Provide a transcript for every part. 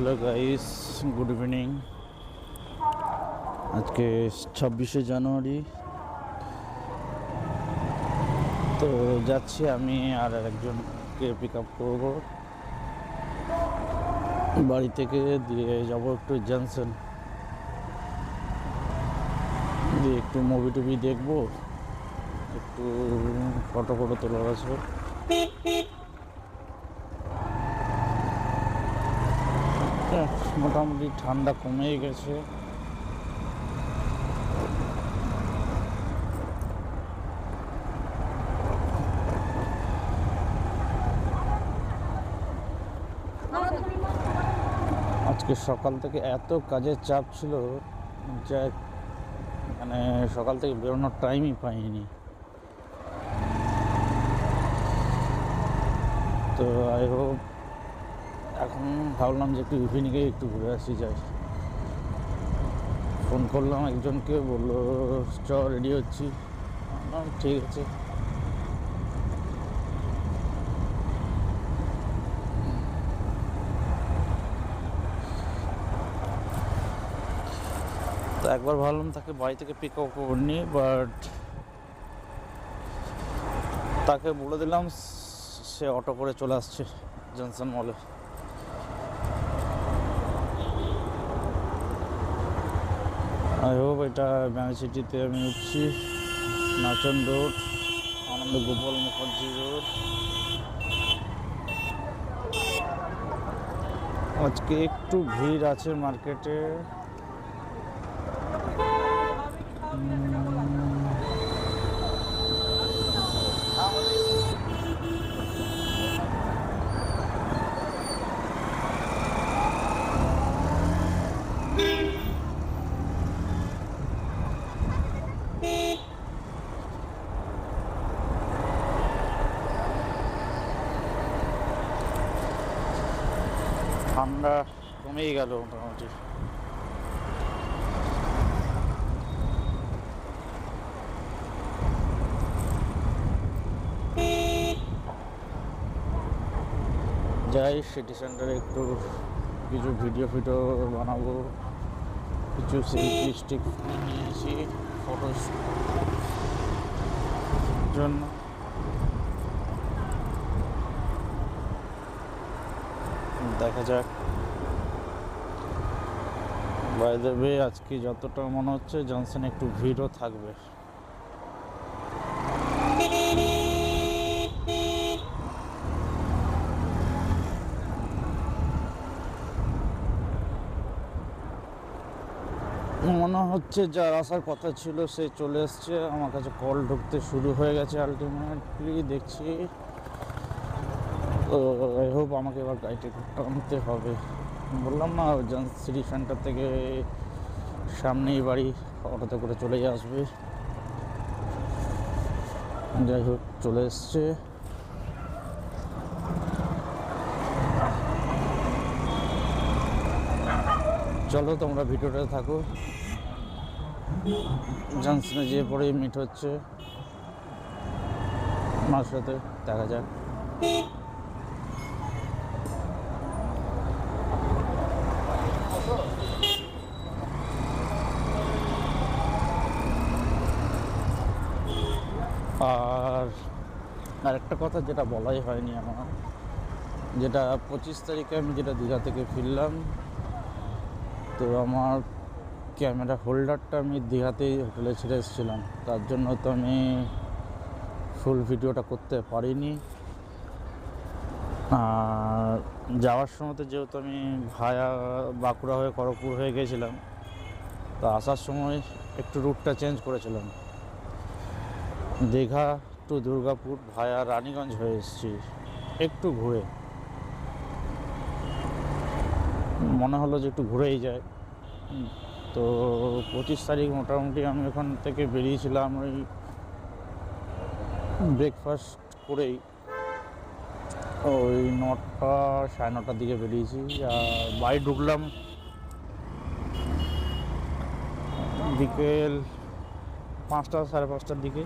Hello guys, good evening. আজকে 26শে জানুয়ারি। তো যাচ্ছি আমি আর একজনকে পিক আপ করবো বাড়ি থেকে, দিয়ে যাব একটু জনসন, দিয়ে একটু মুভি টুভি দেখবো, একটু ফটো ফটো তোলার আছে। মোটামুটি ঠান্ডা কমেই গেছে। আজকে সকাল থেকে এত কাজের চাপ ছিল যে মানে সকাল থেকে বেরোনোর টাইমই পাইনি। তো আই হোপ এখন ভাবলাম যে একটু ইভিনিংয়ে একটু ঘুরে আসি যাই। ফোন করলাম একজনকে, বললো চ রেডি হচ্ছি। ঠিক আছে। তো একবার ভাবলাম তাকে বাড়ি থেকে পিক আপ করিনি, বাট তাকে বলে দিলাম, সে অটো করে চলে আসছে জনসন মলে। আই হোপ এটা ব্যাঙ্ক সিটিতে আমি উঠছি, নাচন রোড, আনন্দ গোপাল মুখার্জি রোড। আজকে একটু ভিড় আছে মার্কেটে। ঠান্ডা কমেই গেল মোটামুটি। যাই সিটি সেন্টারে একটু কিছু ভিডিও বানাবো, কিছু সেলফি স্টিক নিয়েছি ফটোস জন্য। দেখা যাক। বাই দ্য ওয়ে, আজকে যতটা মনে হচ্ছে জনসনে একটু ভিড়ও থাকবে। মনে হচ্ছে যার আসার কথা ছিল সে চলে এসছে। আমার কাছে কল ঢুকতে শুরু হয়ে গেছে আলটিমেটলি, দেখছি। তো আই হোপ আমাকে এবার গাড়িটা টানতে হবে। বললাম না, সিটি সেন্টার থেকে সামনেই বাড়ি, অটোতে করে চলেই আসবে। যাই হোক, চলে এসছে। চলো তোমরা ভিডিওটা থাকো। জনসনে যেয়ে পরেই মিট হচ্ছে, আমার সাথে দেখা যাক। আর একটা কথা যেটা বলাই হয়নি আমার, যেটা 25 তারিখে আমি যেটা দীঘা থেকে ফিরলাম, তো আমার ক্যামেরা হোল্ডারটা আমি দীঘাতেই হোটেলে ছেড়ে এসেছিলাম, তার জন্য তো আমি ফুল ভিডিওটা করতে পারিনি। আর যাওয়ার সময় তো যেহেতু আমি ভায়া বাঁকুড়া হয়ে খড়গপুর হয়ে গেছিলাম, তো আসার সময় একটু রুটটা চেঞ্জ করেছিলাম, দীঘা টু দুর্গাপুর ভায়া রানীগঞ্জ হয়ে এসেছি একটু ঘুরে। মনে হলো যে একটু ঘুরেই যায়। তো 25 তারিখ মোটামুটি আমি ওখান থেকে বেরিয়েছিলাম ওই ব্রেকফাস্ট করেই, ওই 9টা সাড়ে 9টার দিকে বেরিয়েছি। আর বাড়ি ঢুকলাম বিকেল 5টা সাড়ে 5টার দিকে।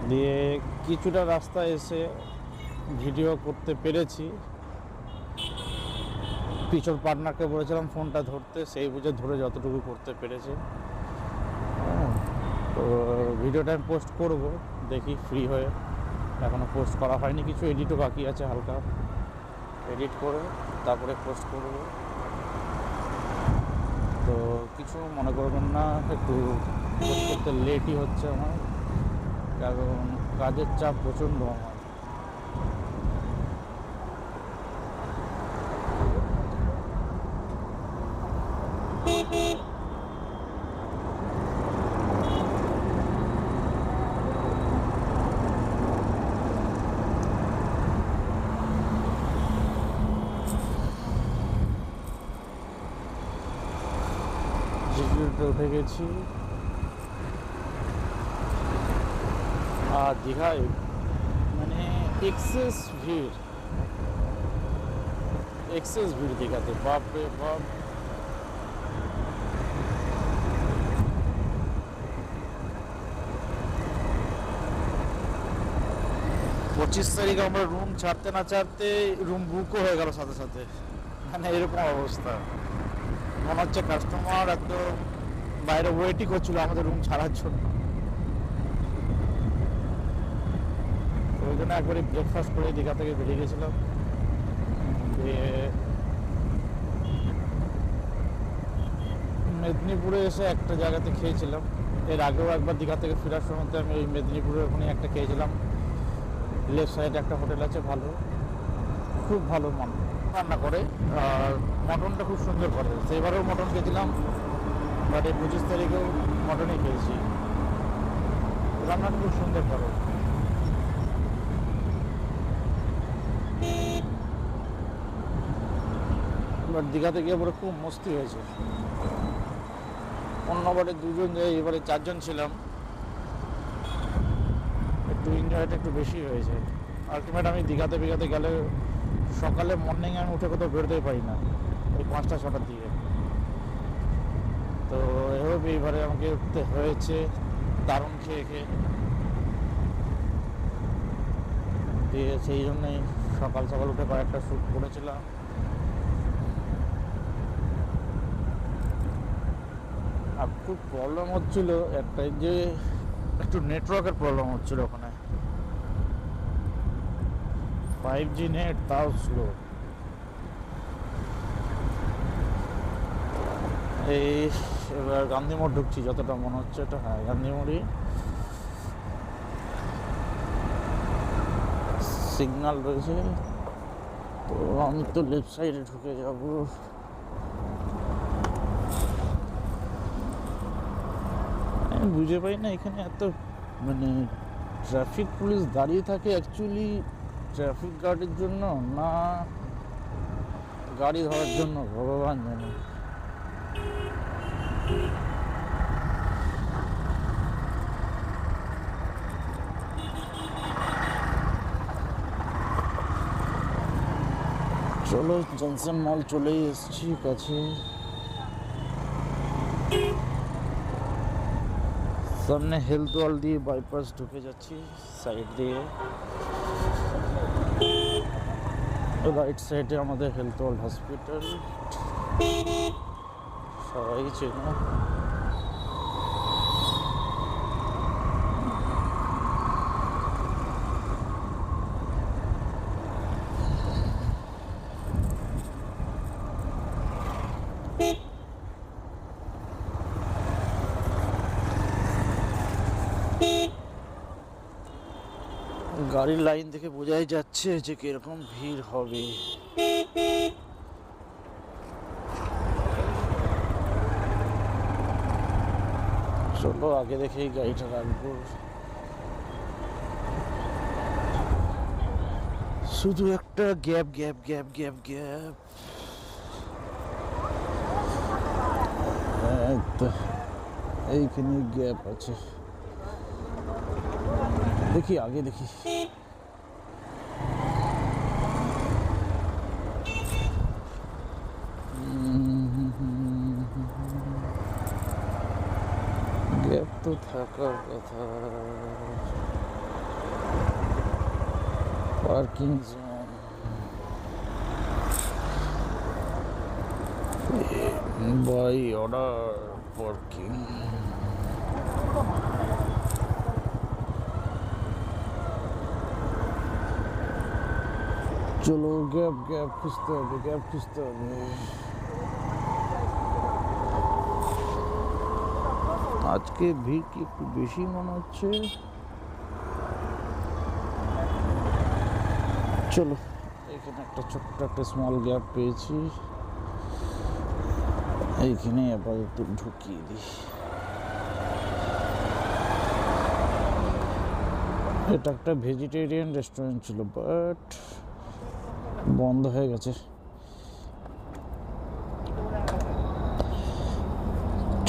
দিয়ে কিছুটা রাস্তা এসে ভিডিও করতে পেরেছি। পিছন পার্টনারকে বলেছিলাম ফোনটা ধরতে, সেই বুঝে ধরে যতটুকু করতে পেরেছে। তো ভিডিওটা আমি পোস্ট করব, দেখি ফ্রি হয়ে। এখনও পোস্ট করা হয়নি, কিছু এডিটও বাকি আছে, হালকা এডিট করে তারপরে পোস্ট করব। তো কিছু মনে করবেন না, একটু পোস্ট করতে লেটই হচ্ছে আমার, কারণ কাজের চাপ প্রচণ্ড আমার। উঠে গেছি, আর দীঘায় মানে এক্সেস ভিড় দীঘাতে, বাপ রে বাপ। 25 তারিখ আমরা রুম ছাড়তে না ছাড়তে রুম বুকও হয়ে গেল সাথে সাথে, মানে এরকম অবস্থা। মনে হচ্ছে কাস্টমার একদম বাইরে ওয়েটই করছিল আমাদের রুম ছাড়ার জন্য। ওই জন্য একবারই ব্রেকফাস্ট করে দীঘা থেকে বেরিয়ে গেছিলাম। মেদিনীপুরে এসে একটা জায়গাতে খেয়েছিলাম, এর আগেও একবার দীঘা থেকে ফেরার সময়তে আমি ওই মেদিনীপুরের ওখানে একটা খেয়েছিলাম। লেফট সাইডে একটা হোটেল আছে, ভালো, খুব ভালো রান্না করে, আর মটনটা খুব সুন্দর করে। সেবারেও মটন খেয়েছিলাম, বাট এই 25 তারিখেও মটনই খেয়েছি। রান্নাটা খুব সুন্দর করে। বাট দীঘাতে গিয়ে পরে খুব মস্তি হয়েছে। অন্যবারে দুজন যাই, এবারে 4 জন ছিলাম, একটু এনজয়টা একটু বেশি হয়েছে। আলটিমেট আমি দীঘাতে গেলে সকালে মর্নিংয়ে আমি উঠে কোথাও বেরোতেই পারি না, ওই 5টা-6টার দিকে। তো এভাবে এবারে আমাকে উঠতে হয়েছে দারুণ খেয়ে দিয়ে, সেই জন্যই সকাল উঠে কয়েকটা শ্যুট করেছিলাম। আর খুব প্রবলেম হচ্ছিল একটাই, যে একটু নেটওয়ার্কের প্রবলেম হচ্ছিল ওখানে। 5G নেট, তাও স্লো। এই এবার গান্ধী মোড় ঢুকছি, যতটা মনে হচ্ছে এটা, হ্যাঁ গান্ধী মোড়ই। সিগন্যাল রয়েছে, তো আমি তো লেফট সাইডে ঢুকে যাব। আমি বুঝে পাই না এখানে এত মানে ট্রাফিক পুলিশ দাঁড়িয়ে থাকে অ্যাকচুয়ালি ট্রাফিক গার্ডের জন্য, না গাড়ি ধরার জন্য, ভগবান জানে। চলো জনসন মল চলেই এসেছি কাছে। সামনে হেলথ ওয়ার্ল্ড দিয়ে বাইপাস ঢুকে যাচ্ছি সাইড দিয়ে। রাইট সাইডে আমাদের হেলথ ওয়ার্ল্ড হসপিটাল, সবাই চেনো। গাড়ির লাইন থেকে বোঝাই যাচ্ছে যে কিরকম ভিড় হবে। চলো আগে দেখেই গাড়িটা রাখবো। শুধু একটা গ্যাপ এইখানে গ্যাপ আছে, দেখি আগে দেখি। গ্যাপ তো থাকার কথা। Parking zone, by order parking. চলো গ্যাপ খুঁজতে হবে। আজকে ভিড় কি একটু বেশি মনে হচ্ছে। চলো, এখানে একটা ছোট্ট একটা স্মল গ্যাপ পেয়েছি, এইখানে আপাতত ঢুকিয়ে দিই। এটা একটা ভেজিটেরিয়ান রেস্টুরেন্ট ছিল, বাট বন্ধ হয়ে গেছে।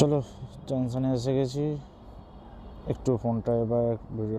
চলো, জংশনে এসে গেছি, একটু ফোনটা এবার